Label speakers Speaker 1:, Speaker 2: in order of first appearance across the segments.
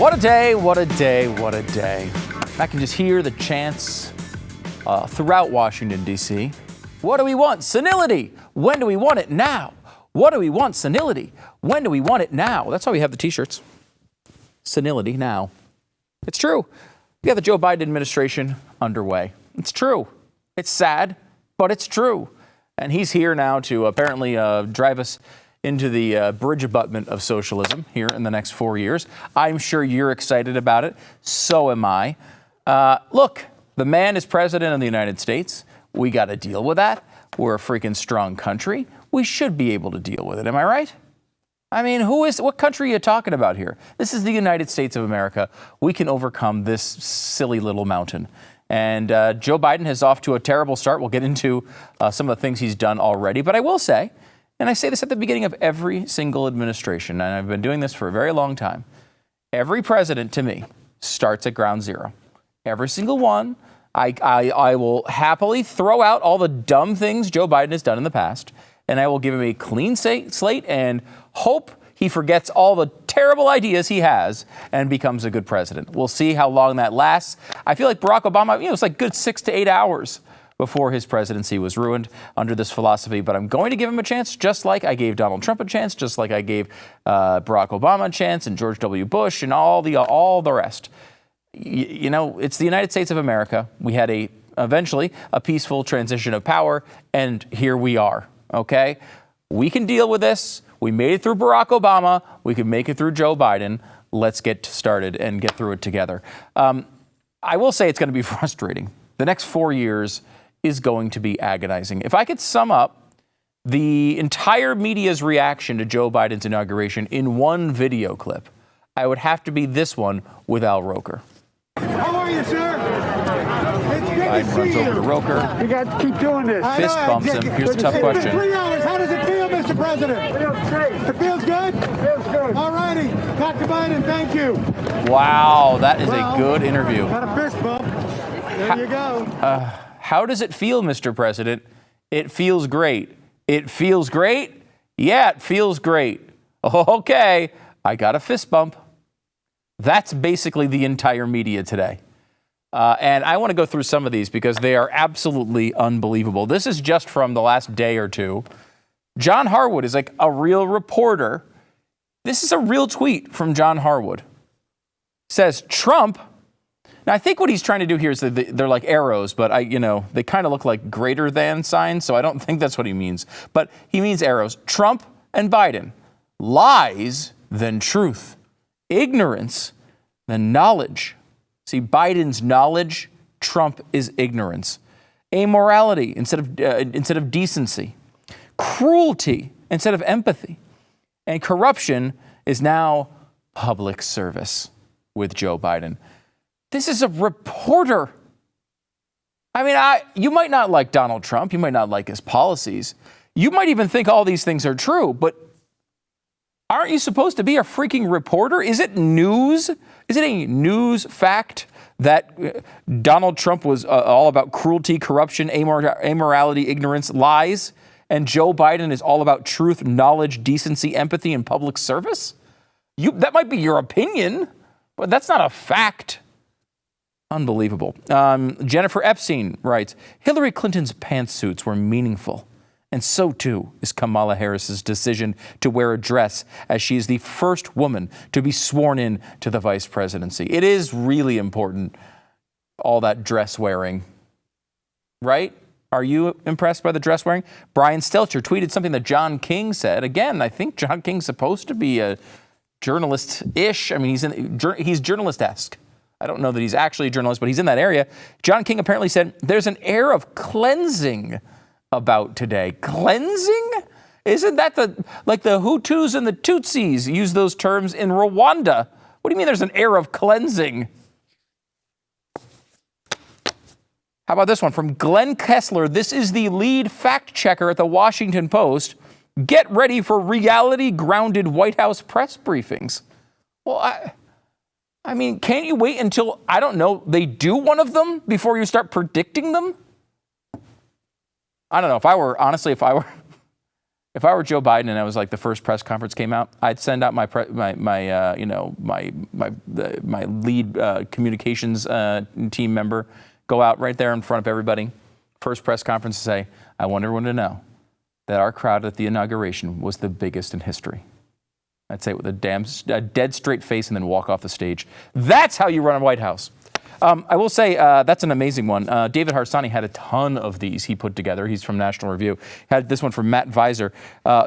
Speaker 1: What a day, what a day, what a day. I can just hear the chants throughout Washington, D.C. What do we want? Senility. When do we want it? Now. What do we want? Senility. When do we want it? Now. That's why we have the T-shirts. Senility now. It's true. We have the Joe Biden administration underway. It's true. It's sad, but it's true. And he's here now to apparently drive us into the bridge abutment of socialism here in the next 4 years. I'm sure you're excited about it. So am I. Look, the man is president of the United States. We got to deal with that. We're a freaking strong country. We should be able to deal with it. Am I right? I mean, what country are you talking about here? This is the United States of America. We can overcome this silly little mountain. And Joe Biden is off to a terrible start. We'll get into some of the things he's done already. But I will say, and I say this at the beginning of every single administration, and I've been doing this for a very long time, every president to me starts at ground zero. Every single one. I will happily throw out all the dumb things Joe Biden has done in the past, and I will give him a clean slate and hope he forgets all the terrible ideas he has and becomes a good president. We'll see how long that lasts. I feel like Barack Obama, it's like good 6 to 8 hours before his presidency was ruined under this philosophy. But I'm going to give him a chance, just like I gave Donald Trump a chance, just like I gave Barack Obama a chance and George W. Bush and all the rest. It's the United States of America. We had eventually a peaceful transition of power, and here we are, okay? We can deal with this. We made it through Barack Obama. We can make it through Joe Biden. Let's get started and get through it together. I will say it's going to be frustrating. The next 4 years is going to be agonizing. If I could sum up the entire media's reaction to Joe Biden's inauguration in one video clip, I would have to be this one with Al Roker.
Speaker 2: How are you, sir? It's good
Speaker 1: Biden
Speaker 2: to see
Speaker 1: runs
Speaker 2: you.
Speaker 1: over to Roker.
Speaker 2: You got to keep doing this.
Speaker 1: Fist bumps him. Here's the tough question.
Speaker 2: It's been 3 hours. How does it feel, Mr. President? It feels great. It feels good? It feels good. All righty. Dr. Biden, thank you.
Speaker 1: Wow, that is a good interview.
Speaker 2: Got a fist bump. There you go.
Speaker 1: How does it feel, Mr. President? It feels great. It feels great? Yeah, it feels great. Okay, I got a fist bump. That's basically the entire media today. And I want to go through some of these because they are absolutely unbelievable. This is just from the last day or two. John Harwood is like a real reporter. This is a real tweet from John Harwood. Says Trump. Now, I think what he's trying to do here is that they're like arrows, but they kind of look like greater than signs, so I don't think that's what he means. But he means arrows. Trump and Biden. Lies, then truth. Ignorance, then knowledge. See, Biden's knowledge, Trump is ignorance. Amorality instead of decency. Cruelty instead of empathy. And corruption is now public service with Joe Biden. This is a reporter. I mean, you might not like Donald Trump. You might not like his policies. You might even think all these things are true, but aren't you supposed to be a freaking reporter? Is it news? Is it a news fact that Donald Trump was all about cruelty, corruption, amorality, ignorance, lies, and Joe Biden is all about truth, knowledge, decency, empathy, and public service? That might be your opinion, but that's not a fact. Unbelievable. Jennifer Epstein writes, Hillary Clinton's pantsuits were meaningful. And so, too, is Kamala Harris's decision to wear a dress, as she is the first woman to be sworn in to the vice presidency. It is really important, all that dress wearing. Right? Are you impressed by the dress wearing? Brian Stelter tweeted something that John King said. Again, I think John King's supposed to be a journalist-ish. I mean, he's journalist-esque. I don't know that he's actually a journalist, but he's in that area. John King apparently said, there's an air of cleansing about today. Cleansing? Isn't that the Hutus and the Tutsis use those terms in Rwanda? What do you mean there's an air of cleansing? How about this one from Glenn Kessler? This is the lead fact checker at the Washington Post. Get ready for reality-grounded White House press briefings. Well, I mean, can't you wait until, I don't know, they do one of them before you start predicting them? I don't know. If I were If I were Joe Biden and I was like the first press conference came out, I'd send out my lead communications team member, go out right there in front of everybody, first press conference, and say, I want everyone to know that our crowd at the inauguration was the biggest in history. I'd say it with a dead straight face and then walk off the stage. That's how you run a White House. I will say that's an amazing one. David Harsanyi had a ton of these he put together. He's from National Review. Had this one from Matt Visor.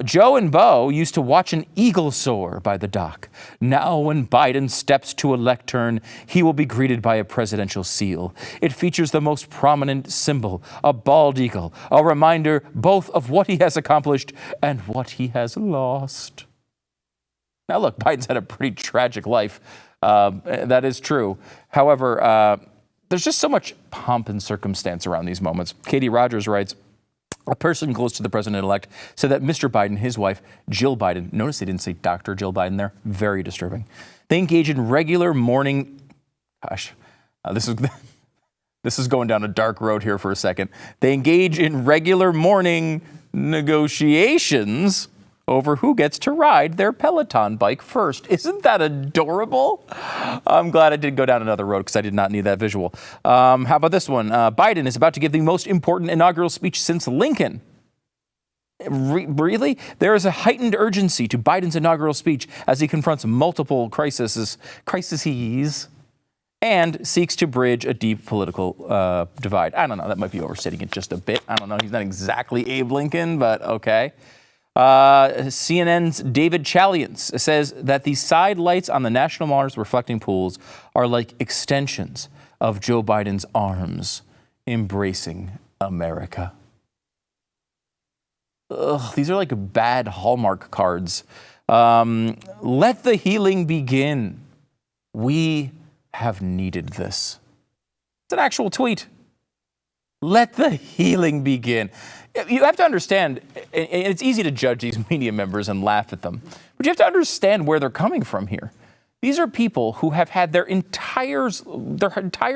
Speaker 1: Joe and Bo used to watch an eagle soar by the dock. Now when Biden steps to a lectern, he will be greeted by a presidential seal. It features the most prominent symbol, a bald eagle, a reminder both of what he has accomplished and what he has lost. Now look, Biden's had a pretty tragic life. That is true. However, there's just so much pomp and circumstance around these moments. Katie Rogers writes, a person close to the president-elect said that Mr. Biden, his wife, Jill Biden, notice they didn't say Dr. Jill Biden there, very disturbing. They engage in regular morning, this is going down a dark road here for a second. They engage in regular morning negotiations over who gets to ride their Peloton bike first. Isn't that adorable? I'm glad I did go down another road because I did not need that visual. How about this one? Biden is about to give the most important inaugural speech since Lincoln. Really? There is a heightened urgency to Biden's inaugural speech as he confronts multiple crises and seeks to bridge a deep political divide. I don't know. That might be overstating it just a bit. I don't know. He's not exactly Abe Lincoln, but okay. CNN's David Chalians says that the side lights on the National Mars reflecting pools are like extensions of Joe Biden's arms embracing America. Ugh, these are like bad Hallmark cards. Let the healing begin. We have needed this. It's an actual tweet. Let the healing begin. You have to understand, and it's easy to judge these media members and laugh at them, but you have to understand where they're coming from here. These are people who have had their entire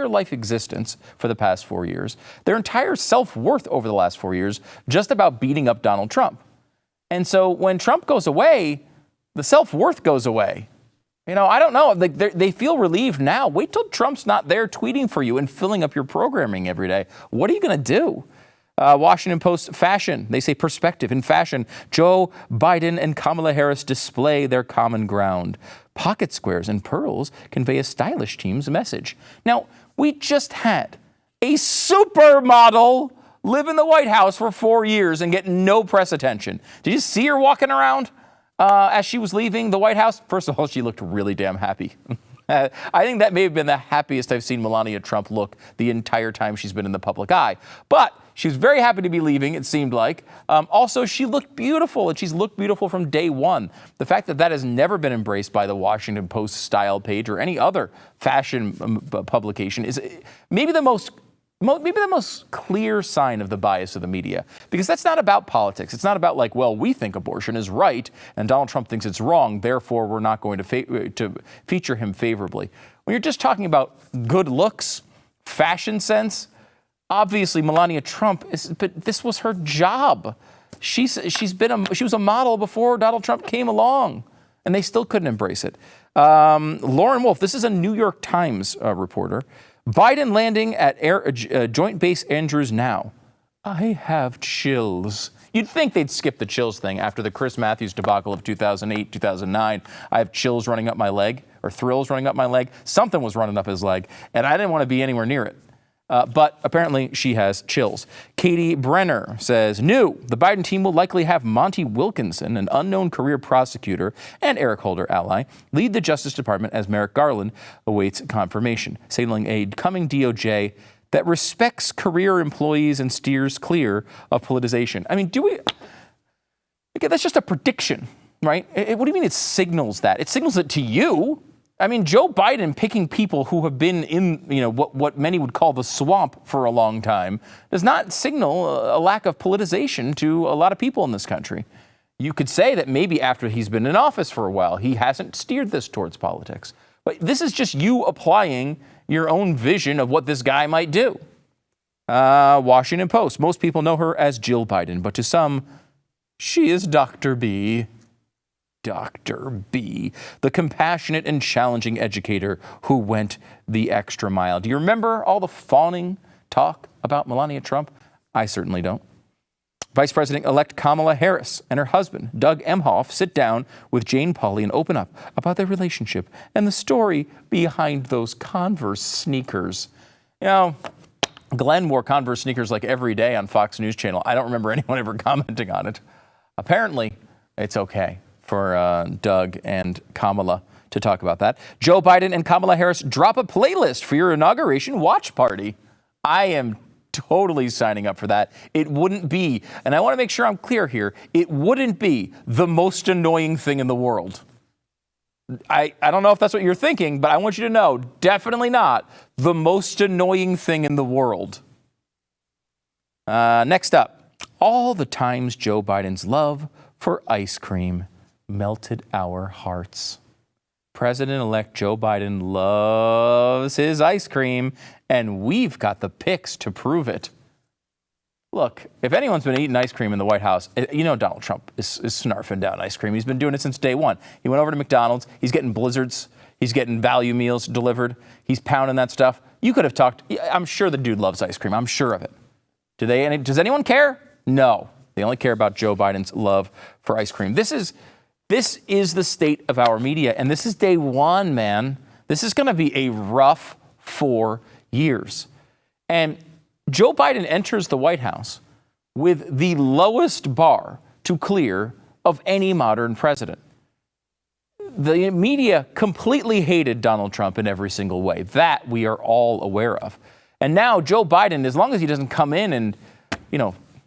Speaker 1: life existence for the past 4 years, their entire self-worth over the last 4 years, just about beating up Donald Trump. And so when Trump goes away, the self-worth goes away. You know, I don't know. They feel relieved now. Wait till Trump's not there tweeting for you and filling up your programming every day. What are you going to do? Washington Post fashion. They say perspective in fashion. Joe Biden and Kamala Harris display their common ground. Pocket squares and pearls convey a stylish team's message. Now, we just had a supermodel live in the White House for 4 years and get no press attention. Did you see her walking around as she was leaving the White House? First of all, she looked really damn happy. I think that may have been the happiest I've seen Melania Trump look the entire time she's been in the public eye. But she was very happy to be leaving, it seemed like. Also, she looked beautiful, and she's looked beautiful from day one. The fact that that has never been embraced by the Washington Post style page or any other fashion publication is maybe the most clear sign of the bias of the media, because that's not about politics. It's not about like, well, we think abortion is right and Donald Trump thinks it's wrong, therefore we're not going to feature him favorably. When you're just talking about good looks, fashion sense, obviously Melania Trump but this was her job. She was a model before Donald Trump came along, and they still couldn't embrace it. Lauren Wolfe, this is a New York Times reporter. Biden landing at Joint Base Andrews now. I have chills. You'd think they'd skip the chills thing after the Chris Matthews debacle of 2008, 2009. I have chills running up my leg, or thrills running up my leg. Something was running up his leg, and I didn't want to be anywhere near it. But apparently she has chills. Katie Brenner says, the Biden team will likely have Monty Wilkinson, an unknown career prosecutor and Eric Holder ally, lead the Justice Department as Merrick Garland awaits confirmation, signaling a coming DOJ that respects career employees and steers clear of politicization. I mean, that's just a prediction, right? What do you mean it signals that? It signals it to you. I mean, Joe Biden picking people who have been in, what many would call the swamp for a long time does not signal a lack of politicization to a lot of people in this country. You could say that maybe after he's been in office for a while, he hasn't steered this towards politics. But this is just you applying your own vision of what this guy might do. Washington Post. Most people know her as Jill Biden, but to some, She is Dr. B. Dr. B, the compassionate and challenging educator who went the extra mile. Do you remember all the fawning talk about Melania Trump? I certainly don't. Vice President-elect Kamala Harris and her husband, Doug Emhoff, sit down with Jane Pauley and open up about their relationship and the story behind those Converse sneakers. You know, Glenn wore Converse sneakers like every day on Fox News Channel. I don't remember anyone ever commenting on it. Apparently, it's okay for Doug and Kamala to talk about that. Joe Biden and Kamala Harris drop a playlist for your inauguration watch party. I am totally signing up for that. It wouldn't be, and I want to make sure I'm clear here, it wouldn't be the most annoying thing in the world. I don't know if that's what you're thinking, but I want you to know, definitely not the most annoying thing in the world. Next up, all the times Joe Biden's love for ice cream melted our hearts. President-elect Joe Biden loves his ice cream, and we've got the pics to prove it. Look, if anyone's been eating ice cream in the White House, you know Donald Trump is snarfing down ice cream. He's been doing it since day one. He went over to McDonald's. He's getting blizzards. He's getting value meals delivered. He's pounding that stuff. You could have talked. I'm sure the dude loves ice cream. I'm sure of it. Does anyone care? No. They only care about Joe Biden's love for ice cream. This is the state of our media, and this is day one, man. This is going to be a rough 4 years. And Joe Biden enters the White House with the lowest bar to clear of any modern president. The media completely hated Donald Trump in every single way. That we are all aware of. And now Joe Biden, as long as he doesn't come in and,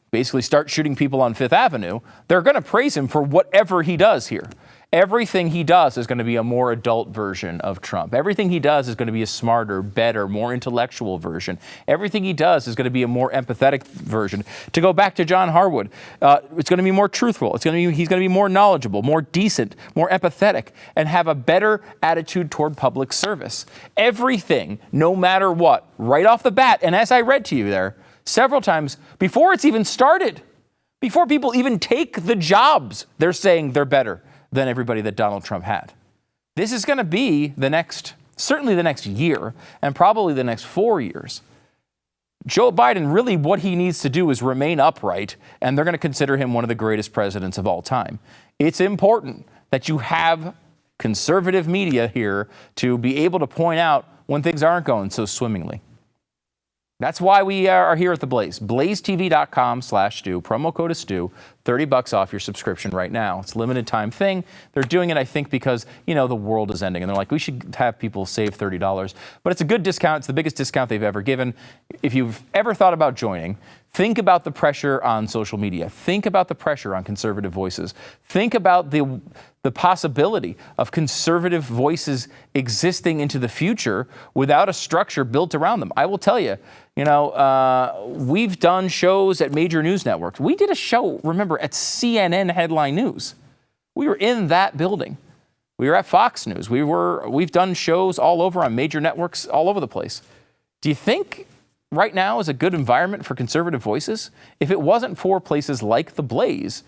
Speaker 1: basically start shooting people on Fifth Avenue, they're going to praise him for whatever he does here. Everything he does is going to be a more adult version of Trump. Everything he does is going to be a smarter, better, more intellectual version. Everything he does is going to be a more empathetic version. To go back to John Harwood, it's going to be more truthful. He's going to be more knowledgeable, more decent, more empathetic, and have a better attitude toward public service. Everything, no matter what, right off the bat, and as I read to you there several times, before it's even started, before people even take the jobs, they're saying they're better than everybody that Donald Trump had. This is going to be certainly the next year, and probably the next 4 years. Joe Biden, really what he needs to do is remain upright, and they're going to consider him one of the greatest presidents of all time. It's important that you have conservative media here to be able to point out when things aren't going so swimmingly. That's why we are here at The Blaze. BlazeTV.com/Stu. Promo code is Stu. $30 off your subscription right now. It's a limited time thing. They're doing it, I think, because, the world is ending. And they're like, we should have people save $30. But it's a good discount. It's the biggest discount they've ever given. If you've ever thought about joining, think about the pressure on social media. Think about the pressure on conservative voices. Think about the possibility of conservative voices existing into the future without a structure built around them. I will tell you, we've done shows at major news networks. We did a show, remember, at CNN Headline News. We were in that building. We were at Fox News. We've done shows all over on major networks all over the place. Do you think right now is a good environment for conservative voices? If it wasn't for places like The Blaze,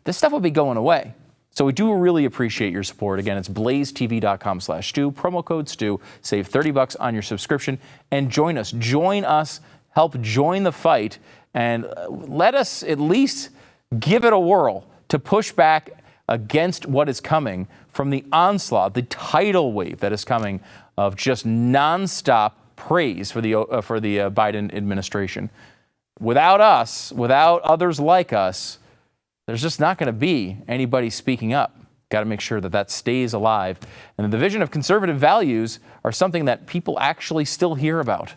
Speaker 1: this stuff would be going away. So we do really appreciate your support. Again, it's blazetv.com/Stu. Promo code Stu. Save $30 on your subscription and join us. Join us. Help join the fight. And let us at least give it a whirl to push back against what is coming from the onslaught, the tidal wave that is coming of just nonstop praise for the Biden administration. Without us, without others like us, there's just not going to be anybody speaking up. Got to make sure that stays alive. And the division of conservative values are something that people actually still hear about.